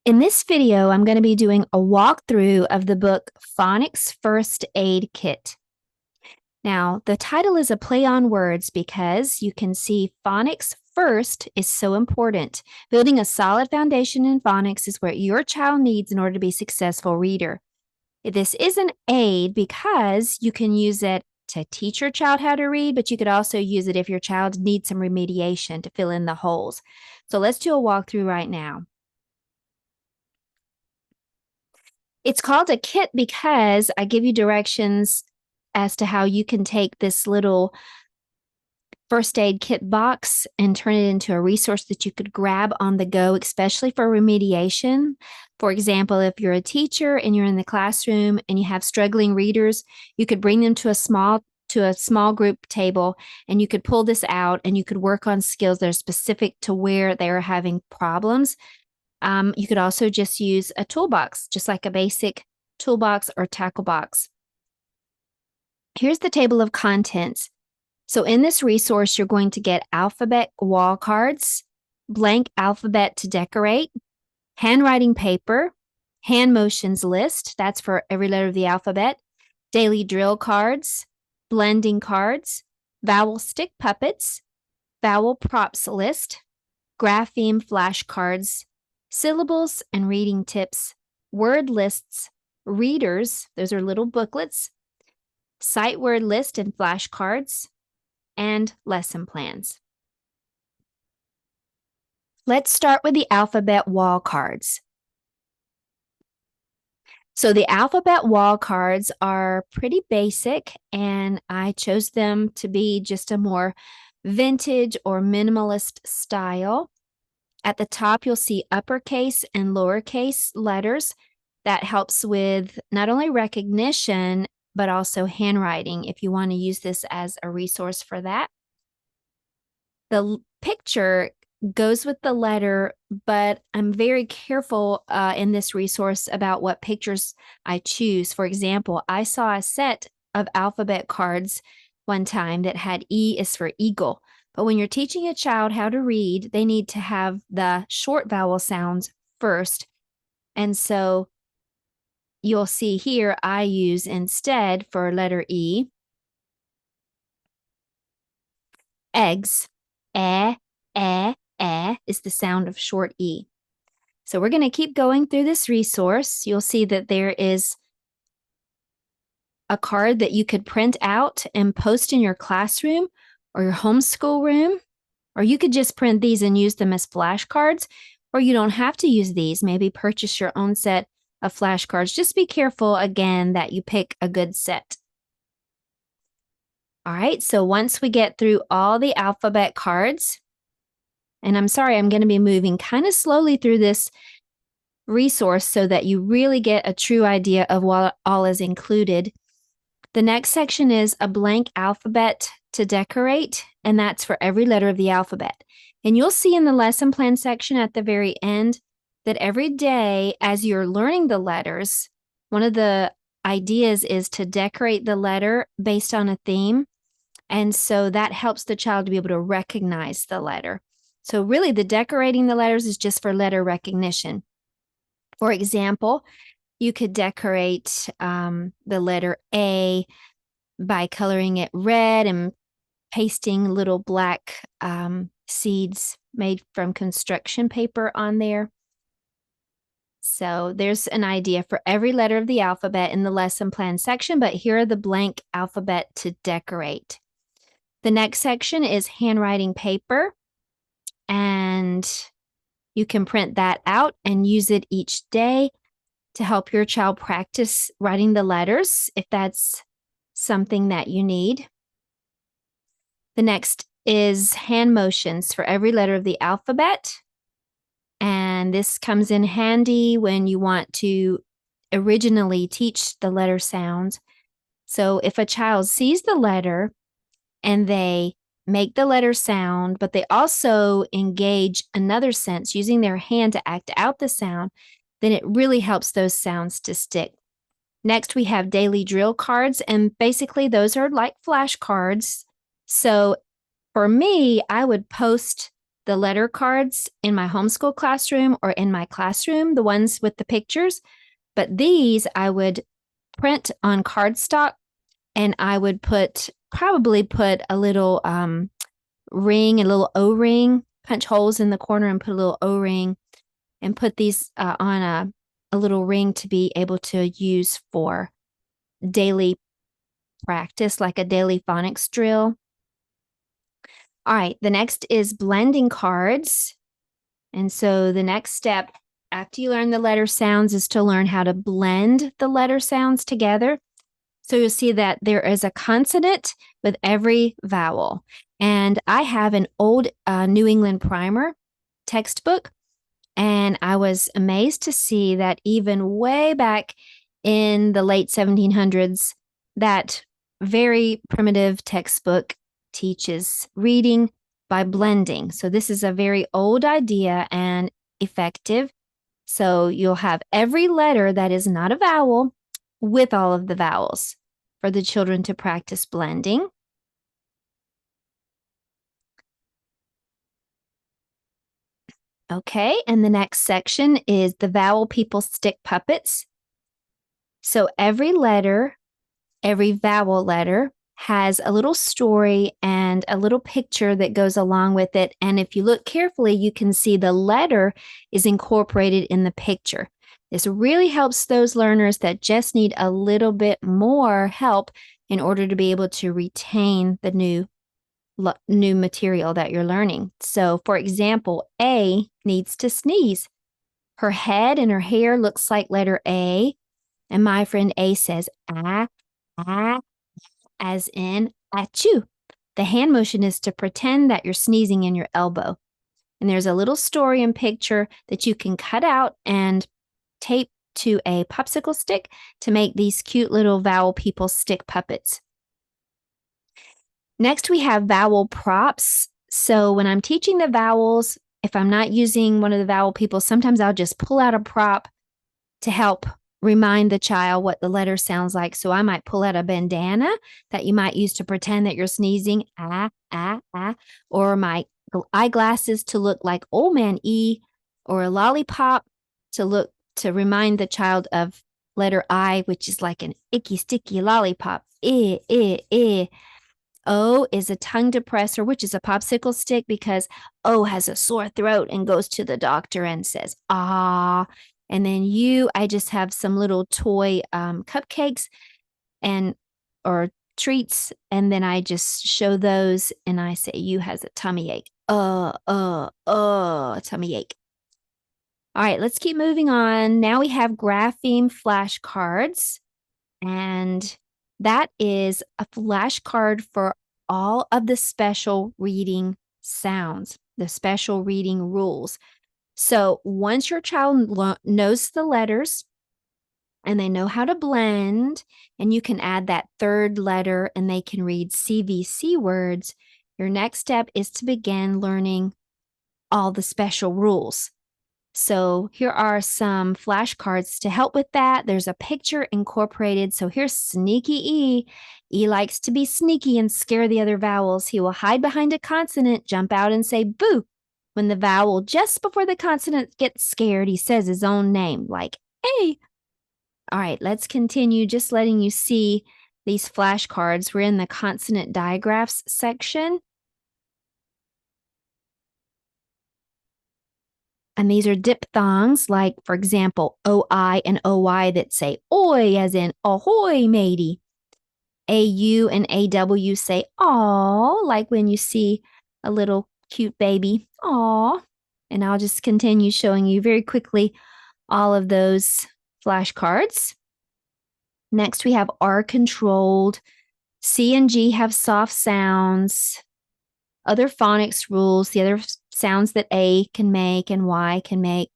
In this video, I'm going to be doing a walkthrough of the book Phonics First Aid Kit. Now, the title is a play on words because you can see phonics first is so important. Building a solid foundation in phonics is what your child needs in order to be a successful reader. This is an aid because you can use it to teach your child how to read, but you could also use it if your child needs some remediation to fill in the holes. So let's do a walkthrough right now. It's called a kit because I give you directions as to how you can take this little first aid kit box and turn it into a resource that you could grab on the go, especially for remediation. For example, if you're a teacher and you're in the classroom and you have struggling readers, you could bring them to a small group table, and you could pull this out and you could work on skills that are specific to where they are having problems. You could also just use a toolbox, just like a basic toolbox or tackle box. Here's the table of contents. So in this resource, you're going to get alphabet wall cards, blank alphabet to decorate, handwriting paper, hand motions list, that's for every letter of the alphabet, daily drill cards, blending cards, vowel stick puppets, vowel props list, grapheme flashcards, syllables and reading tips, word lists, readers, those are little booklets, sight word list and flashcards, and lesson plans. Let's start with the alphabet wall cards. So the alphabet wall cards are pretty basic, and I chose them to be just a more vintage or minimalist style. At the top, you'll see uppercase and lowercase letters. That helps with not only recognition, but also handwriting if you want to use this as a resource for that. The picture goes with the letter, but I'm very careful in this resource about what pictures I choose. For example, I saw a set of alphabet cards one time that had E is for eagle. But when you're teaching a child how to read, they need to have the short vowel sounds first. And so you'll see here I use instead for letter E, eggs. Is the sound of short E. So we're going to keep going through this resource. You'll see that there is a card that you could print out and post in your classroom or your homeschool room, or you could just print these and use them as flashcards, or you don't have to use these. Maybe purchase your own set of flashcards. Just be careful, again, that you pick a good set. All right, so once we get through all the alphabet cards, and I'm sorry, I'm going to be moving kind of slowly through this resource so that you really get a true idea of what all is included. The next section is a blank alphabet to decorate, and that's for every letter of the alphabet. And you'll see in the lesson plan section at the very end that every day as you're learning the letters, one of the ideas is to decorate the letter based on a theme. And so that helps the child to be able to recognize the letter. So really the decorating the letters is just for letter recognition. For example, you could decorate the letter A by coloring it red and pasting little black seeds made from construction paper on there. So there's an idea for every letter of the alphabet in the lesson plan section, but here are the blank alphabet to decorate. The next section is handwriting paper, and you can print that out and use it each day to help your child practice writing the letters if that's something that you need. The next is hand motions for every letter of the alphabet. And this comes in handy when you want to originally teach the letter sounds. So if a child sees the letter and they make the letter sound, but they also engage another sense using their hand to act out the sound, then it really helps those sounds to stick. Next, we have daily drill cards, and basically those are like flashcards. So for me, I would post the letter cards in my homeschool classroom or in my classroom, the ones with the pictures. But these I would print on cardstock, and I would probably put a little ring, a little O-ring, punch holes in the corner and put a little O-ring, and put these on a little ring to be able to use for daily practice, like a daily phonics drill. All right, the next is blending cards. And so the next step after you learn the letter sounds is to learn how to blend the letter sounds together. So you'll see that there is a consonant with every vowel. And I have an old New England primer textbook, and I was amazed to see that even way back in the late 1700s, that very primitive textbook teaches reading by blending. So this is a very old idea and effective. So you'll have every letter that is not a vowel with all of the vowels for the children to practice blending. Okay, and the next section is the vowel people stick puppets. So every letter, every vowel letter has a little story and a little picture that goes along with it. And if you look carefully, you can see the letter is incorporated in the picture. This really helps those learners that just need a little bit more help in order to be able to retain the new material that you're learning. So, for example, A needs to sneeze. Her head and her hair looks like letter A, and my friend A says ah, as in achoo. The hand motion is to pretend that you're sneezing in your elbow. And there's a little story and picture that you can cut out and tape to a popsicle stick to make these cute little vowel people stick puppets. Next, we have vowel props. So when I'm teaching the vowels, if I'm not using one of the vowel people, sometimes I'll just pull out a prop to help remind the child what the letter sounds like. So I might pull out a bandana that you might use to pretend that you're sneezing, or my eyeglasses to look like Old Man E, or a lollipop to remind the child of letter I, which is like an icky, sticky lollipop. O is a tongue depressor, which is a popsicle stick, because O has a sore throat and goes to the doctor and says, ah. And then I just have some little toy cupcakes or treats. And then I just show those and I say, you has a tummy ache. Tummy ache. All right, let's keep moving on. Now we have grapheme flashcards. And that is a flashcard for all of the special reading sounds, the special reading rules. So once your child knows the letters and they know how to blend, and you can add that third letter and they can read CVC words, your next step is to begin learning all the special rules. So here are some flashcards to help with that. There's a picture incorporated. So here's Sneaky E. E likes to be sneaky and scare the other vowels. He will hide behind a consonant, jump out and say boo. When the vowel just before the consonant gets scared, he says his own name, like A. All right, let's continue just letting you see these flashcards. We're in the consonant digraphs section. And these are diphthongs, like, for example, OI and OY that say oi, as in ahoy, matey. AU and AW say aw, like when you see a little cute baby, aw. And I'll just continue showing you very quickly all of those flashcards. Next, we have R controlled. C and G have soft sounds. Other phonics rules, the other sounds that A can make and Y can make,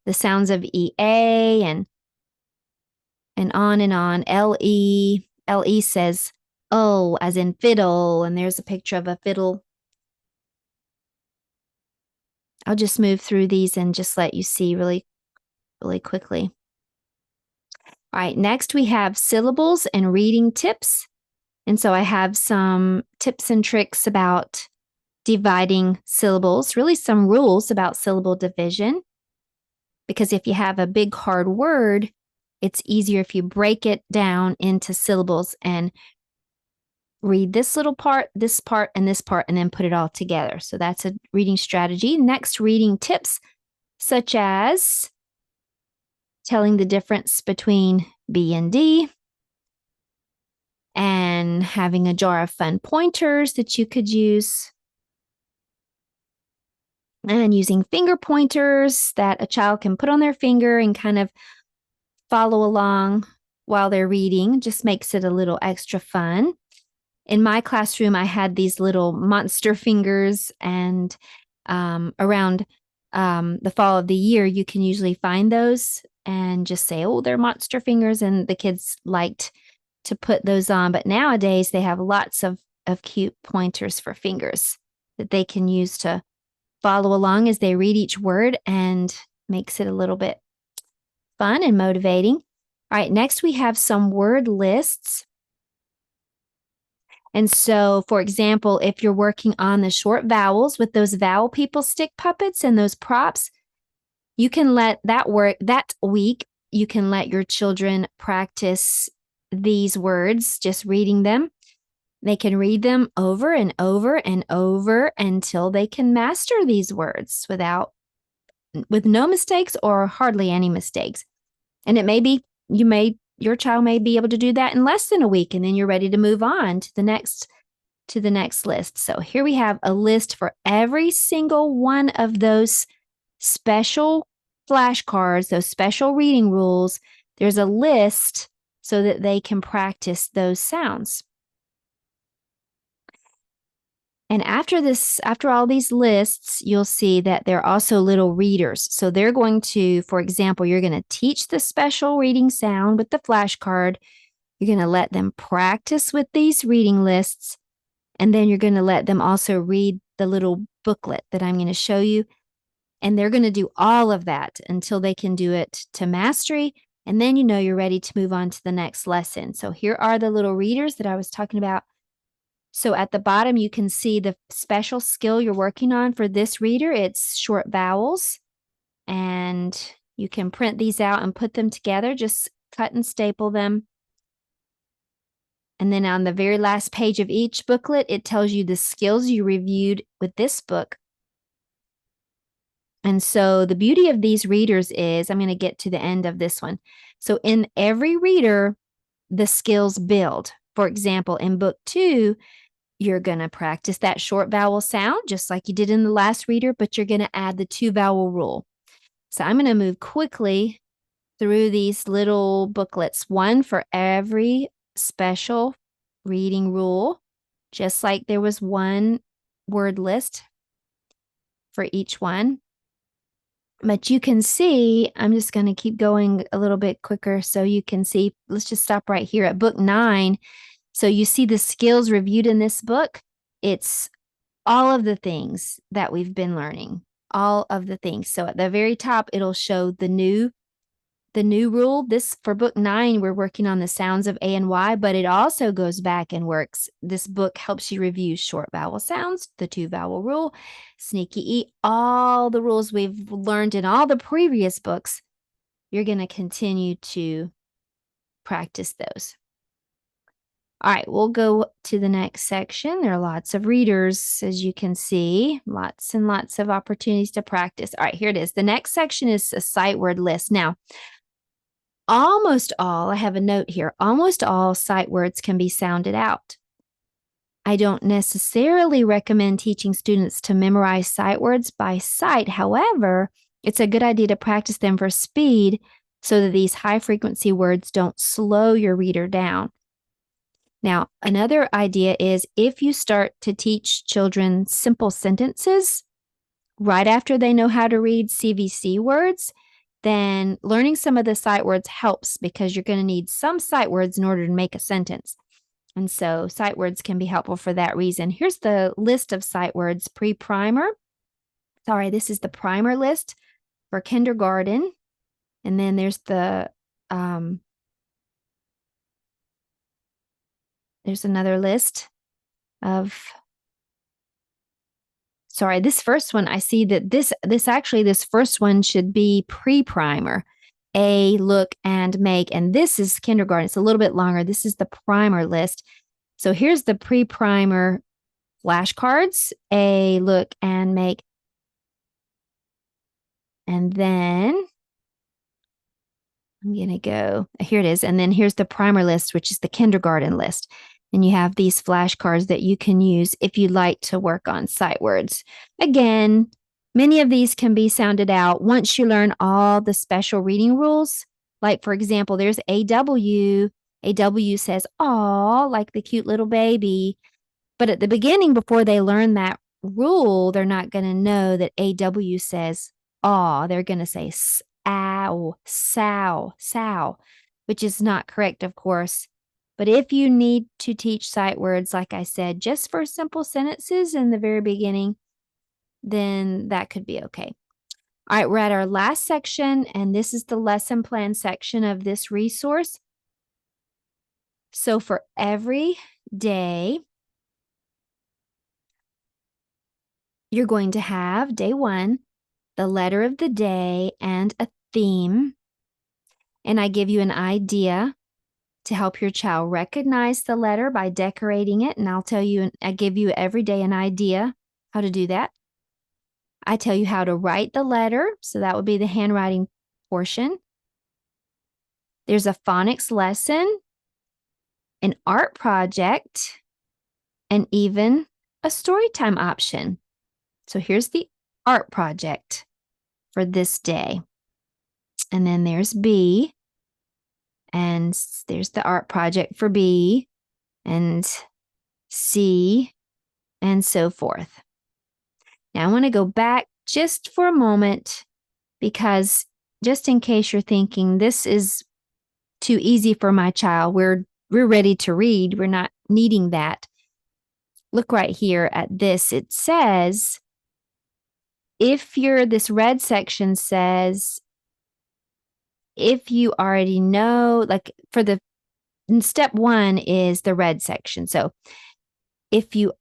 the sounds of EA and on and on. LE says oh, as in fiddle, and there's a picture of a fiddle. I'll just move through these and just let you see really, really quickly. All right, next we have syllables and reading tips. And so I have some tips and tricks about dividing syllables, really some rules about syllable division. Because if you have a big hard word, it's easier if you break it down into syllables and read this little part, and this part, and then put it all together. So that's a reading strategy. Next, reading tips, such as telling the difference between B and D, and having a jar of fun pointers that you could use, and using finger pointers that a child can put on their finger and kind of follow along while they're reading. Just makes it a little extra fun. In my classroom, I had these little monster fingers, and around the fall of the year, you can usually find those and just say, oh, they're monster fingers. And the kids liked to put those on. But nowadays, they have lots of cute pointers for fingers that they can use to follow along as they read each word, and makes it a little bit fun and motivating. All right, next we have some word lists. And so, for example, if you're working on the short vowels with those vowel people stick puppets and those props, you can let that work that week. You can let your children practice these words, just reading them. They can read them over and over and over until they can master these words with no mistakes or hardly any mistakes. And it may be your child may be able to do that in less than a week, and then you're ready to move on to the next list. So here we have a list for every single one of those special flashcards, those special reading rules. There's a list so that they can practice those sounds. And after all these lists, you'll see that they're also little readers. So they're going to, for example, you're going to teach the special reading sound with the flashcard. You're going to let them practice with these reading lists. And then you're going to let them also read the little booklet that I'm going to show you. And they're going to do all of that until they can do it to mastery. And then you're ready to move on to the next lesson. So here are the little readers that I was talking about. So at the bottom, you can see the special skill you're working on for this reader. It's short vowels. And you can print these out and put them together. Just cut and staple them. And then on the very last page of each booklet, it tells you the skills you reviewed with this book. And so the beauty of these readers is, I'm going to get to the end of this one. So in every reader, the skills build. For example, in book 2, you're going to practice that short vowel sound just like you did in the last reader, but you're going to add the 2-vowel rule. So I'm going to move quickly through these little booklets, one for every special reading rule, just like there was one word list for each one. But you can see, I'm just going to keep going a little bit quicker so you can see. Let's just stop right here at book 9. So you see the skills reviewed in this book. It's all of the things that we've been learning, all of the things. So at the very top, it'll show the new rule. This for book 9, we're working on the sounds of A and Y, but it also goes back and works. This book helps you review short vowel sounds, the 2-vowel rule, sneaky E, all the rules we've learned in all the previous books. You're going to continue to practice those. All right, we'll go to the next section. There are lots of readers, as you can see, lots and lots of opportunities to practice. All right, here it is. The next section is a sight word list. Now, I have a note here, almost all sight words can be sounded out. I don't necessarily recommend teaching students to memorize sight words by sight. However, it's a good idea to practice them for speed so that these high-frequency words don't slow your reader down. Now, another idea is if you start to teach children simple sentences right after they know how to read CVC words, then learning some of the sight words helps because you're going to need some sight words in order to make a sentence. And so sight words can be helpful for that reason. Here's the list of sight words pre-primer. Sorry, this is the primer list for kindergarten. And then there's there's another list of sorry, this first one, I see that this first one should be pre-primer. A, look, and make. And this is kindergarten. It's a little bit longer. This is the primer list. So here's the pre-primer flashcards. A, look, and make. And then I'm going to go, here it is. And then here's the primer list, which is the kindergarten list. And you have these flashcards that you can use if you'd like to work on sight words. Again, many of these can be sounded out once you learn all the special reading rules. Like, for example, there's AW. AW says, aw, like the cute little baby. But at the beginning, before they learn that rule, they're not going to know that AW says, aw. They're going to say, ow, sow, which is not correct, of course. But if you need to teach sight words, like I said, just for simple sentences in the very beginning, then that could be okay. All right, we're at our last section, and this is the lesson plan section of this resource. So for every day, you're going to have, day 1, the letter of the day and a theme. And I give you an idea to help your child recognize the letter by decorating it. And I'll tell you, I give you every day an idea how to do that. I tell you how to write the letter. So that would be the handwriting portion. There's a phonics lesson, an art project, and even a story time option. So here's the art project for this day. And then there's B. And there's the art project for B and C and so forth. Now I want to go back just for a moment because just in case you're thinking this is too easy for my child, we're ready to read, we're not needing that. Look right here at this. It says, this red section says, if you already know, like for the step 1 is the red section. So if you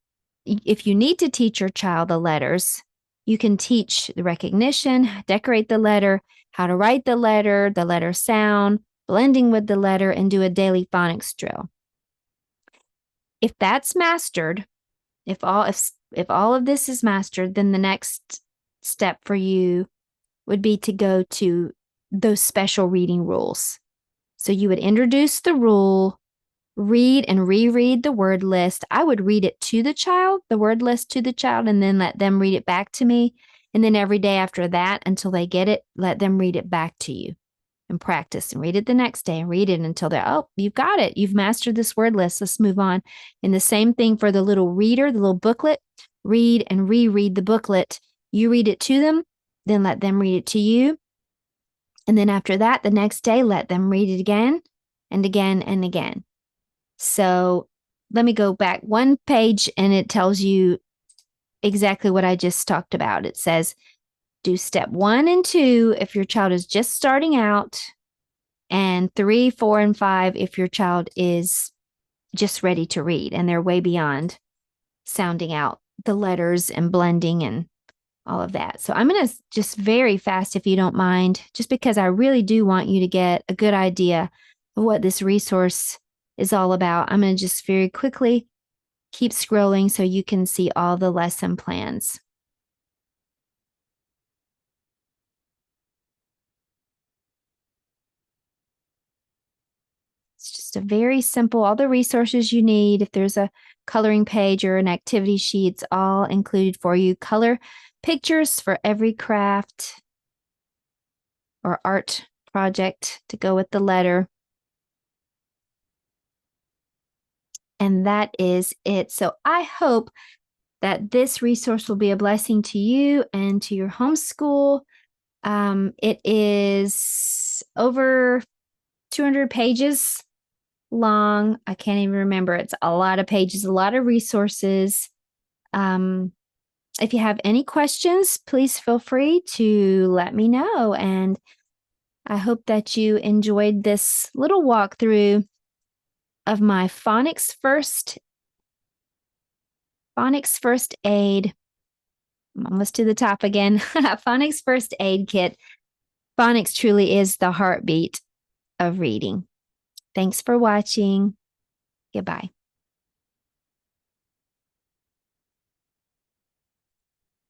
need to teach your child the letters, you can teach the recognition, decorate the letter, how to write the letter sound, blending with the letter, and do a daily phonics drill. If that's mastered, if all of this is mastered, then the next step for you would be to go to those special reading rules. So you would introduce the rule, read and reread the word list. I would read it to the child, the word list to the child, and then let them read it back to me. And then every day after that, until they get it, let them read it back to you and practice and read it the next day and read it until they're, oh, you've got it. You've mastered this word list. Let's move on. And the same thing for the little reader, the little booklet. Read and reread the booklet. You read it to them, then let them read it to you. And then after that, the next day, let them read it again and again and again. So let me go back one page and it tells you exactly what I just talked about. It says, do step 1 and 2 if your child is just starting out, and 3, 4, and 5 if your child is just ready to read and they're way beyond sounding out the letters and blending and all of that. So I'm going to just very fast, if you don't mind, just because I really do want you to get a good idea of what this resource is all about. I'm going to just very quickly keep scrolling so you can see all the lesson plans. It's just a very simple, all the resources you need. If there's a coloring page or an activity sheet, it's all included for you. Color pictures for every craft or art project to go with the letter. And that is it. So I hope that this resource will be a blessing to you and to your homeschool. It is over 200 pages long. I can't even remember. It's a lot of pages, a lot of resources. If you have any questions, please feel free to let me know. And I hope that you enjoyed this little walkthrough of my Phonics First Aid I'm almost to the top again. Phonics First Aid Kit. Phonics truly is the heartbeat of reading. Thanks for watching. Goodbye.